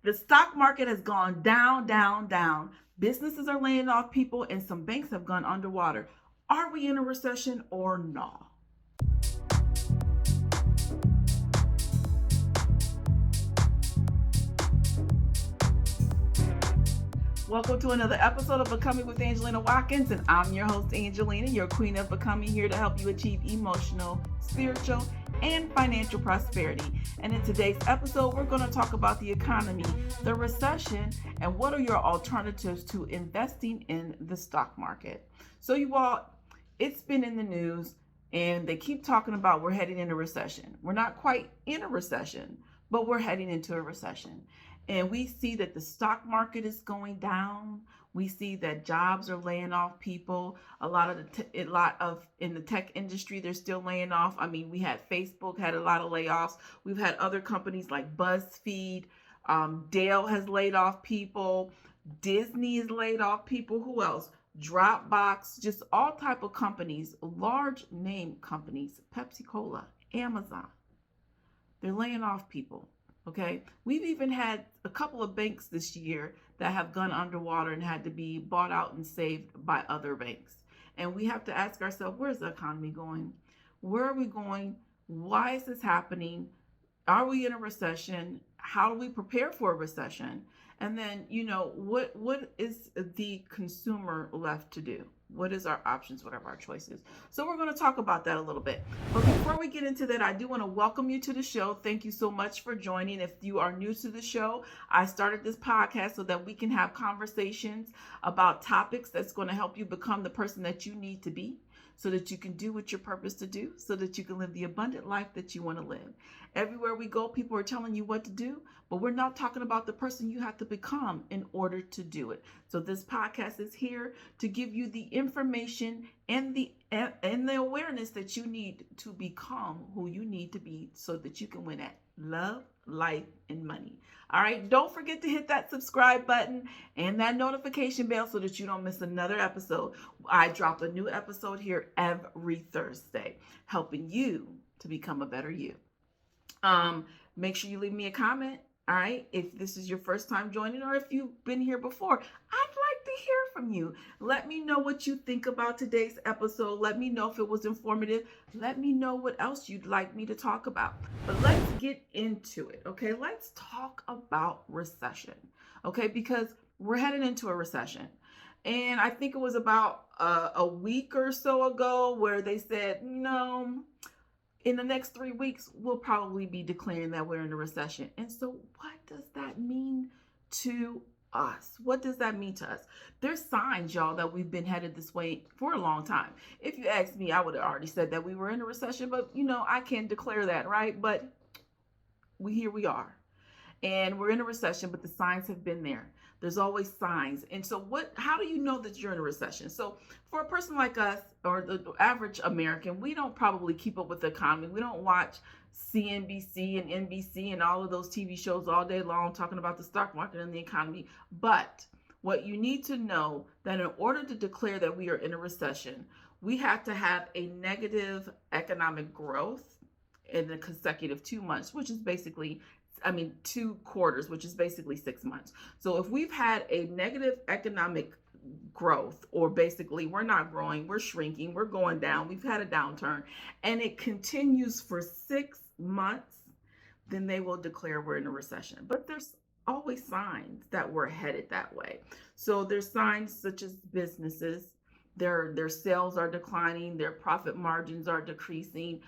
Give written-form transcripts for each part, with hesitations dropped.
The stock market has gone down, down, down. Businesses are laying off people, and some banks have gone underwater. Are we in a recession or not? Welcome to another episode of Becoming with Angelina Watkins, and I'm your host, Angelina, your queen of becoming, here to help you achieve emotional, spiritual, and financial prosperity. And in today's episode, we're going to talk about the economy, the recession, and what are your alternatives to investing in the stock market. So you all, it's been in the news, and they keep talking about we're heading into a recession. We're not quite in a recession, but we're heading into a recession. And we see that the stock market is going down. We see that jobs are laying off people. A lot of in the tech industry, they're still laying off. I mean, we had Facebook had a lot of layoffs. We've had other companies like BuzzFeed. Dell has laid off people. Disney has laid off people. Who else? Dropbox, just all type of companies, large name companies, Pepsi Cola, Amazon. They're laying off people. Okay, we've even had a couple of banks this year that have gone underwater and had to be bought out and saved by other banks. And we have to ask ourselves, where's the economy going? Where are we going? Why is this happening? Are we in a recession? How do we prepare for a recession? And then, what is the consumer left to do? What is our options? What are our choices? So we're going to talk about that a little bit. But before we get into that, I do want to welcome you to the show. Thank you so much for joining. If you are new to the show, I started this podcast so that we can have conversations about topics that's going to help you become the person that you need to be, so that you can do what you're purposed to do, so that you can live the abundant life that you want to live. Everywhere we go, people are telling you what to do, but we're not talking about the person you have to become in order to do it. So this podcast is here to give you the information and the awareness that you need to become who you need to be, so that you can win at love, life, and money. All right, don't forget to hit that subscribe button and that notification bell so that you don't miss another episode. I drop a new episode here every Thursday, helping you to become a better you. Make sure you leave me a comment. All right, if this is your first time joining, or if you've been here before, I'd like to hear from you. Let me know what you think about today's episode. Let me know if it was informative. Let me know what else you'd like me to talk about. But let's get into it, okay? Let's talk about recession, okay? Because we're headed into a recession. And I think it was about a week or so ago where they said, no, in the next 3 weeks, we'll probably be declaring that we're in a recession. And so what does that mean to us? What does that mean to us? There's signs, y'all, that we've been headed this way for a long time. If you asked me, I would have already said that we were in a recession, but I can't declare that, right? But here we are. And we're in a recession, but the signs have been there. There's always signs. And so how do you know that you're in a recession? So for a person like us, or the average American, we don't probably keep up with the economy. We don't watch CNBC and NBC and all of those TV shows all day long talking about the stock market and the economy. But what you need to know, that in order to declare that we are in a recession, we have to have a negative economic growth in the consecutive 2 months, which is basically 2 quarters, which is basically 6 months. So if we've had a negative economic growth, or basically we're not growing, we're shrinking, we're going down, we've had a downturn, and it continues for 6 months, then they will declare we're in a recession. But there's always signs that we're headed that way. So there's signs such as businesses, their sales are declining, their profit margins are decreasing,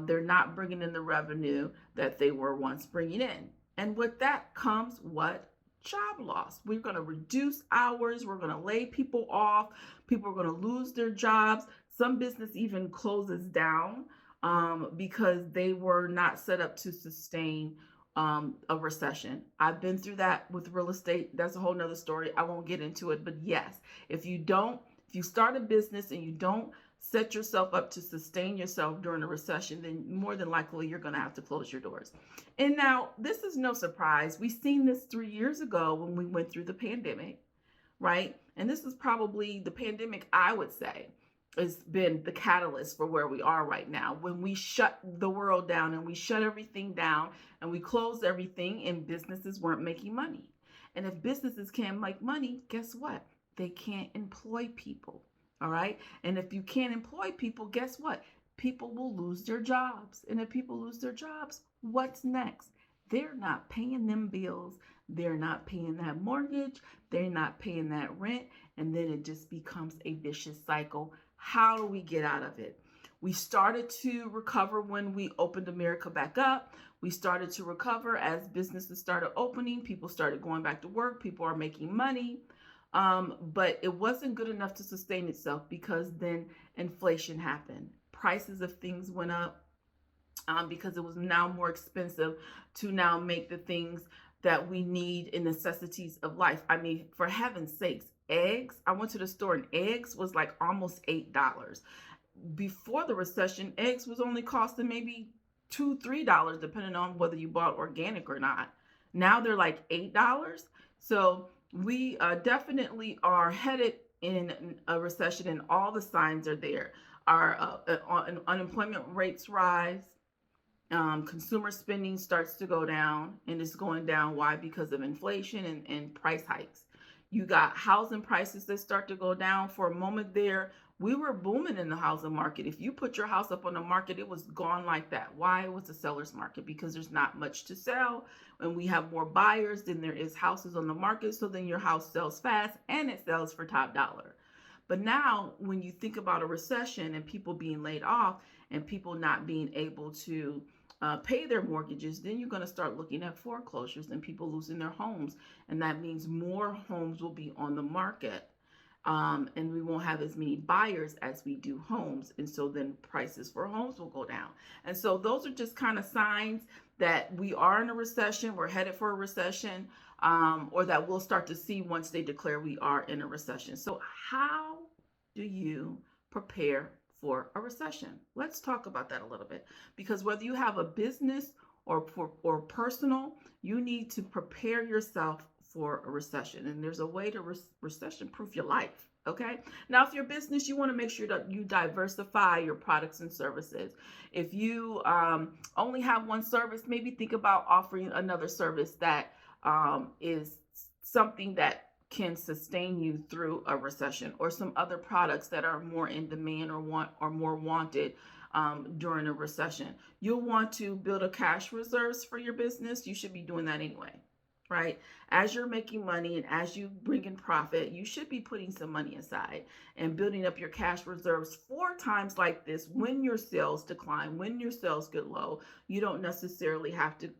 they're not bringing in the revenue that they were once bringing in. And with that comes what? Job loss. We're going to reduce hours, we're going to lay people off, people are going to lose their jobs. Some business even closes down because they were not set up to sustain a recession. I've been through that with real estate. That's a whole nother story. I won't get into it, but yes, if you start a business and you don't set yourself up to sustain yourself during a recession, then more than likely you're going to have to close your doors. And now, this is no surprise. We've seen this 3 years ago when we went through the pandemic, right? And this is probably the pandemic, I would say, has been the catalyst for where we are right now. When we shut the world down and we shut everything down and we closed everything, and businesses weren't making money. And if businesses can't make money, guess what? They can't employ people. All right. And if you can't employ people, guess what? People will lose their jobs. And if people lose their jobs, what's next? They're not paying them bills. They're not paying that mortgage. They're not paying that rent. And then it just becomes a vicious cycle. How do we get out of it? We started to recover when we opened America back up. We started to recover as businesses started opening. People started going back to work. People are making money. But it wasn't good enough to sustain itself, because then inflation happened. Prices of things went up, because it was now more expensive to now make the things that we need and necessities of life. I mean, for heaven's sakes, eggs. I went to the store and eggs was like almost $8. Before the recession, eggs was only costing maybe $2, $3, depending on whether you bought organic or not. Now they're like $8. So we definitely are headed in a recession, and all the signs are there. Our unemployment rates rise. Consumer spending starts to go down, and it's going down. Why? Because of inflation and price hikes. You got housing prices that start to go down. For a moment there, we were booming in the housing market. If you put your house up on the market, it was gone like that. Why? It was a seller's market, because there's not much to sell, and we have more buyers than there is houses on the market. So then your house sells fast, and it sells for top dollar. But now when you think about a recession and people being laid off and people not being able to pay their mortgages, then you're going to start looking at foreclosures and people losing their homes. And that means more homes will be on the market. And we won't have as many buyers as we do homes. And so then prices for homes will go down. And so those are just kind of signs that we are in a recession, we're headed for a recession, or that we'll start to see once they declare we are in a recession. So how do you prepare for a recession? Let's talk about that a little bit, because whether you have a business or personal, you need to prepare yourself for a recession. And there's a way to recession proof your life. Okay. Now, if your business, you want to make sure that you diversify your products and services. If you only have one service, maybe think about offering another service that is something that can sustain you through a recession, or some other products that are more in demand or more wanted during a recession. You'll want to build a cash reserves for your business. You should be doing that anyway, right? As you're making money and as you bring in profit, you should be putting some money aside and building up your cash reserves for times like this, when your sales decline, when your sales get low. You don't necessarily have to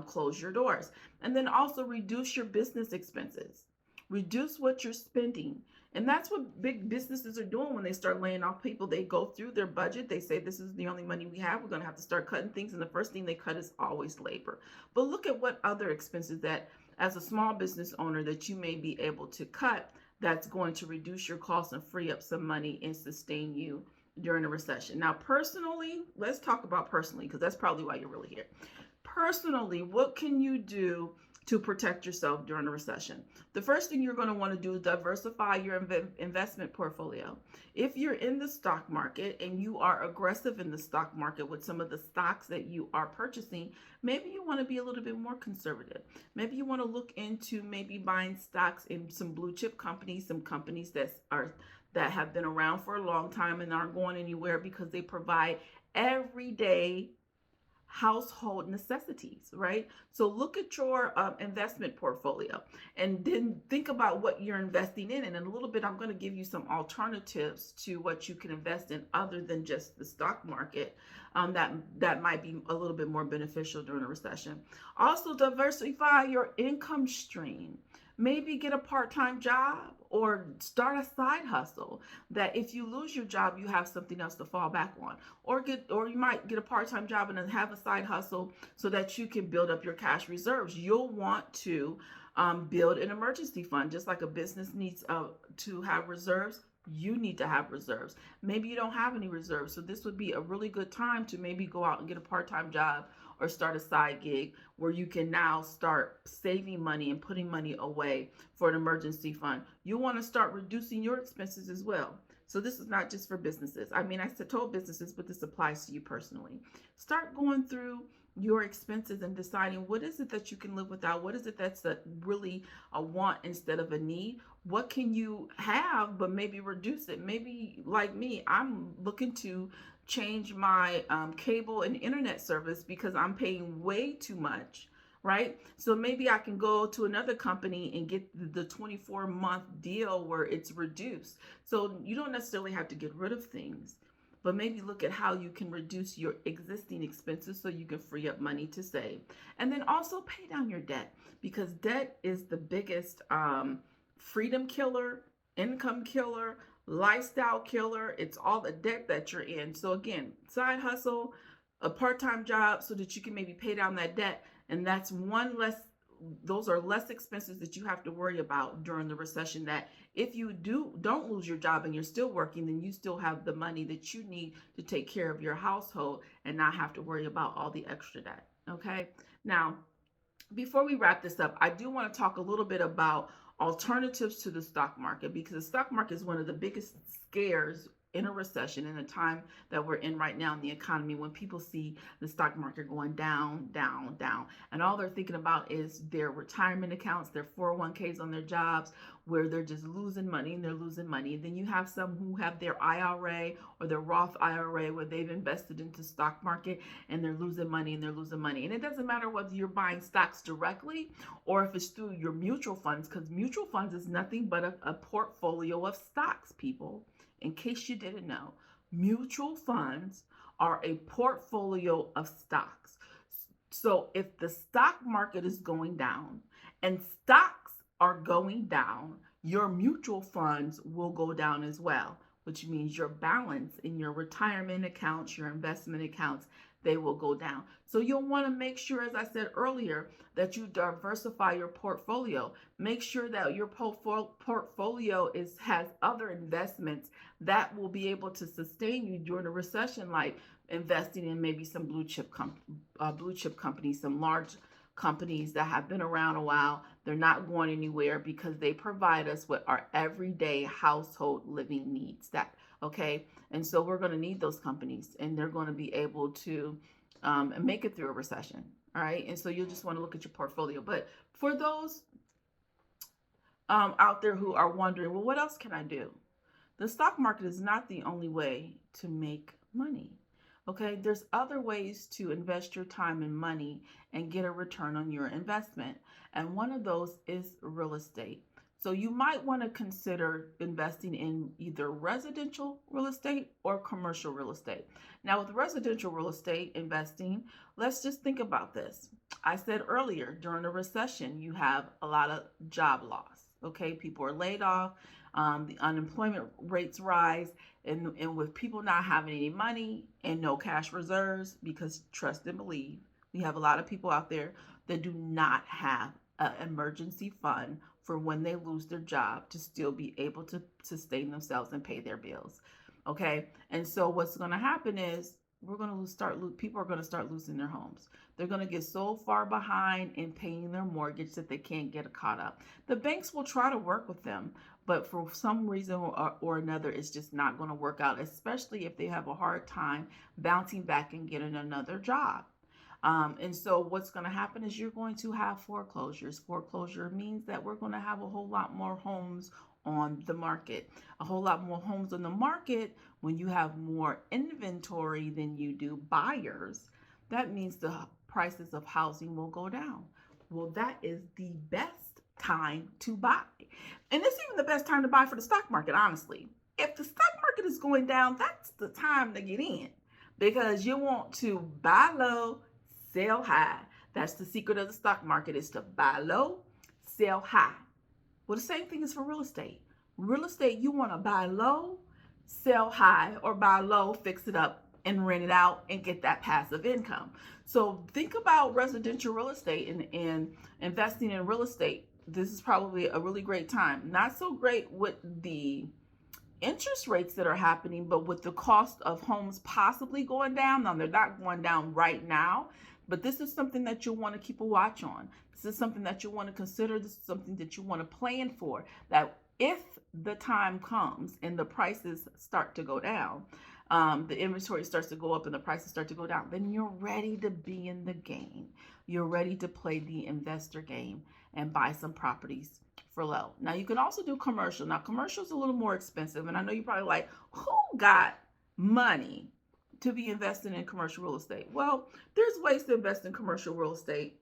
close your doors. And then also reduce your business expenses. Reduce what you're spending. And that's what big businesses are doing when they start laying off people. They go through their budget. They say, this is the only money we have. We're going to have to start cutting things. And the first thing they cut is always labor. But look at what other expenses that, as a small business owner, that you may be able to cut, that's going to reduce your costs and free up some money and sustain you during a recession. Now, personally, let's talk about personally, because that's probably why you're really here. Personally, what can you do to protect yourself during a recession? The first thing you're going to want to do is diversify your investment portfolio. If you're in the stock market and you are aggressive in the stock market with some of the stocks that you are purchasing, maybe you want to be a little bit more conservative. Maybe you want to look into maybe buying stocks in some blue chip companies, some companies that have been around for a long time and aren't going anywhere, because they provide everyday household necessities, right? So look at your investment portfolio, and then think about what you're investing in. And in a little bit, I'm going to give you some alternatives to what you can invest in other than just the stock market, that might be a little bit more beneficial during a recession. Also, diversify your income stream. Maybe get a part-time job or start a side hustle, that if you lose your job, you have something else to fall back on. Or you might get a part-time job and then have a side hustle so that you can build up your cash reserves. You'll want to build an emergency fund. Just like a business needs to have reserves, you need to have reserves. Maybe you don't have any reserves, so this would be a really good time to maybe go out and get a part-time job or start a side gig where you can now start saving money and putting money away for an emergency fund. You want to start reducing your expenses as well. So this is not just for businesses. I mean, I told businesses, but this applies to you personally. Start going through your expenses and deciding what is it that you can live without, what is it that's really a want instead of a need, what can you have but maybe reduce it. Maybe like me, I'm looking to change my cable and internet service because I'm paying way too much, right? So maybe I can go to another company and get the 24-month deal where it's reduced. So you don't necessarily have to get rid of things, but maybe look at how you can reduce your existing expenses so you can free up money to save. And then also pay down your debt, because debt is the biggest freedom killer, income killer, lifestyle killer. It's all the debt that you're in. So again, side hustle, a part-time job so that you can maybe pay down that debt. And that's one less, those are less expenses that you have to worry about during the recession, that if you don't lose your job and you're still working, then you still have the money that you need to take care of your household and not have to worry about all the extra debt. Okay. Now, before we wrap this up, I do want to talk a little bit about alternatives to the stock market, because the stock market is one of the biggest scares in a recession, in a time that we're in right now in the economy, when people see the stock market going down, down, down, and all they're thinking about is their retirement accounts, their 401ks on their jobs, where they're just losing money and they're losing money. And then you have some who have their IRA or their Roth IRA where they've invested into stock market and they're losing money and they're losing money. And it doesn't matter whether you're buying stocks directly or if it's through your mutual funds, because mutual funds is nothing but a portfolio of stocks, people. In case you didn't know, mutual funds are a portfolio of stocks. So if the stock market is going down and stocks are going down, your mutual funds will go down as well, which means your balance in your retirement accounts, your investment accounts, they will go down. So you'll want to make sure, as I said earlier, that you diversify your portfolio. Make sure that your portfolio has other investments that will be able to sustain you during a recession, like investing in maybe some blue chip companies, some large companies that have been around a while. They're not going anywhere because they provide us with our everyday household living needs. Okay? And so we're going to need those companies, and they're going to be able to make it through a recession. All right? And so you'll just want to look at your portfolio. But for those out there who are wondering, well, what else can I do? The stock market is not the only way to make money. Okay, there's other ways to invest your time and money and get a return on your investment. And one of those is real estate. So you might want to consider investing in either residential real estate or commercial real estate. Now, with residential real estate investing, let's just think about this. I said earlier, during a recession, you have a lot of job loss. Okay, people are laid off. The unemployment rates rise, and with people not having any money and no cash reserves, because trust and believe, we have a lot of people out there that do not have an emergency fund for when they lose their job to still be able to sustain themselves and pay their bills. Okay, and so what's going to happen is people are going to start losing their homes. They're going to get so far behind in paying their mortgage that they can't get caught up. The banks will try to work with them, but for some reason or another, it's just not going to work out, especially if they have a hard time bouncing back and getting another job. And so what's going to happen is you're going to have foreclosures. Foreclosure means that we're going to have a whole lot more homes on the market. A whole lot more homes on the market. When you have more inventory than you do buyers, that means the prices of housing will go down. Well, that is the best time to buy. And it's even the best time to buy for the stock market, honestly. If the stock market is going down, that's the time to get in, because you want to buy low, sell high. That's the secret of the stock market, is to buy low, sell high. Well, the same thing is for real estate. Real estate, you want to buy low, sell high, or buy low, fix it up, and rent it out and get that passive income. So think about residential real estate and investing in real estate. This is probably a really great time. Not so great with the interest rates that are happening, but with the cost of homes possibly going down. Now, they're not going down right now, but this is something that you'll want to keep a watch on. This is something that you want to consider. This is something that you want to plan for, that if the time comes and the prices start to go down, the inventory starts to go up and the prices start to go down, then you're ready to be in the game. You're ready to play the investor game and buy some properties for low. Now, you can also do commercial. Now, commercial is a little more expensive, and I know you're probably like, who got money to be investing in commercial real estate? Well, there's ways to invest in commercial real estate.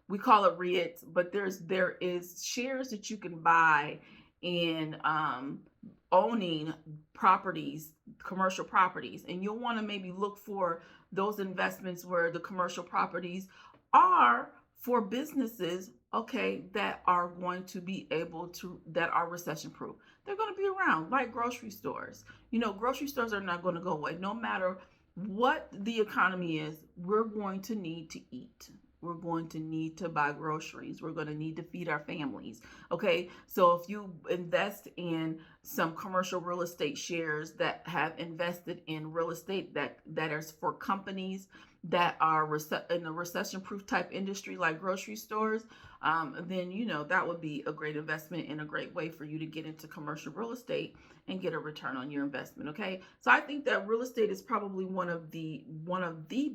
We call it REITs, but there is shares that you can buy in owning properties, commercial properties, and you'll want to maybe look for those investments where the commercial properties are for businesses, okay, that are going to be able to, that are recession proof. They're going to be around, like grocery stores. Grocery stores are not going to go away. No matter what the economy is, we're going to need to eat. We're going to need to buy groceries. We're going to need to feed our families. Okay. So if you invest in some commercial real estate shares that have invested in real estate that is for companies that are in a recession proof type industry like grocery stores, then that would be a great investment and a great way for you to get into commercial real estate and get a return on your investment. Okay. So I think that real estate is probably one of the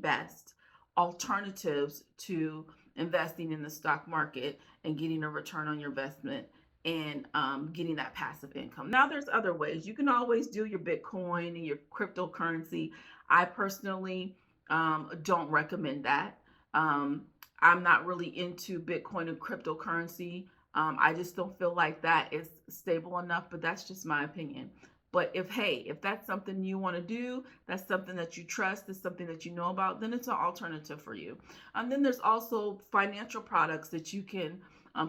best alternatives to investing in the stock market and getting a return on your investment and getting that passive income. Now, there's other ways. You can always do your Bitcoin and your cryptocurrency. I personally don't recommend that. I'm not really into Bitcoin and cryptocurrency. I just don't feel like that is stable enough, but that's just my opinion. But if that's something you want to do, that's something that you trust, is something that you know about, then it's an alternative for you. And then there's also financial products that you can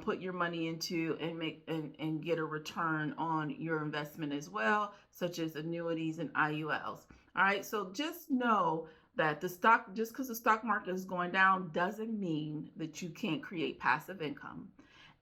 put your money into and make and get a return on your investment as well, such as annuities and IULs. All right, so just know that just because the stock market is going down doesn't mean that you can't create passive income.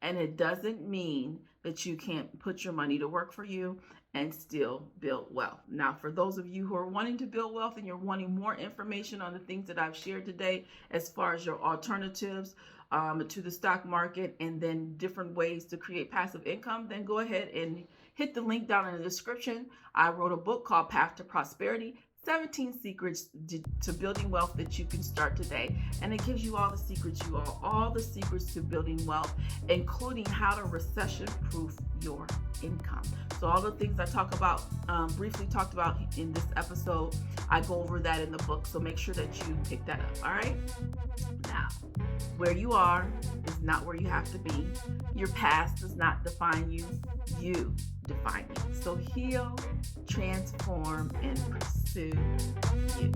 And it doesn't mean that you can't put your money to work for you and still build wealth. Now, for those of you who are wanting to build wealth and you're wanting more information on the things that I've shared today, as far as your alternatives to the stock market and then different ways to create passive income, then go ahead and hit the link down in the description. I wrote a book called Path to Prosperity, 17 secrets to building wealth that you can start today. And it gives you all the secrets, all the secrets to building wealth, including how to recession proof your income. So all the things I briefly talked about in this episode, I go over that in the book. So make sure that you pick that up. All right. Now, where you are is not where you have to be. Your past does not define you. You define you. So heal, transform, and pursue you.